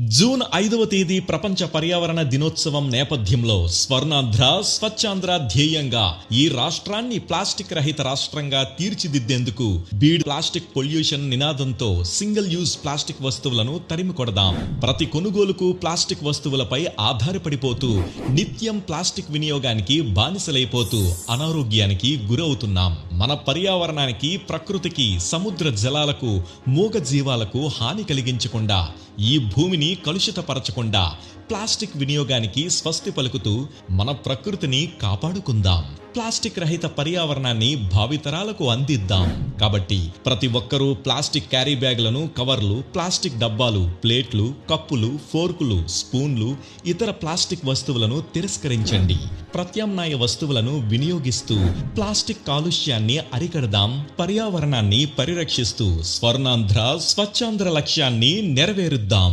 June 5వ తేదీ ప్రపంచ పర్యావరణ దినోత్సవం నేపథ్యంలో స్వర్ణాంధ్ర స్వచ్ఛాంధ్ర ధ్యేయంగా ఈ రాష్ట్రాన్ని ప్లాస్టిక్ రహిత రాష్ట్రంగా తీర్చిదిద్దేందుకు బీడ్ ప్లాస్టిక్ పొల్యూషన్ నినాదంతో సింగిల్ యూజ్ ప్లాస్టిక్ వస్తువులను తరిమి కొడదాం. ప్రతి కొనుగోలుకు ప్లాస్టిక్ వస్తువులపై ఆధారపడిపోతూ నిత్యం ప్లాస్టిక్ వినియోగానికి బానిసలైపోతూ అనారోగ్యానికి గురవుతున్నాం. మన పర్యావరణానికి, ప్రకృతికి, సముద్ర జలాలకు, మూగ జీవాలకు హాని కలిగించకుండా, ఈ భూమిని కలుషితపరచకుండా ప్లాస్టిక్ వినియోగానికి స్వస్తి పలుకుతూ మన ప్రకృతిని కాపాడుకుందాం. ప్లాస్టిక్ రహిత పర్యావరణాన్ని భావితరాలకు అందిద్దాం. కాబట్టి ప్రతి ఒక్కరూ ప్లాస్టిక్ క్యారీ బ్యాగులను, కవర్లు, ప్లాస్టిక్ డబ్బాలు, ప్లేట్లు, కప్పులు, ఫోర్కులు, స్పూన్లు, ఇతర ప్లాస్టిక్ వస్తువులను తిరస్కరించండి. ప్రత్యామ్నాయ వస్తువులను వినియోగిస్తూ ప్లాస్టిక్ కాలుష్యాన్ని అరికడదాం. పర్యావరణాన్ని పరిరక్షిస్తూ స్వర్ణాంధ్ర స్వచ్ఛాంధ్ర లక్ష్యాన్ని నెరవేరుద్దాం.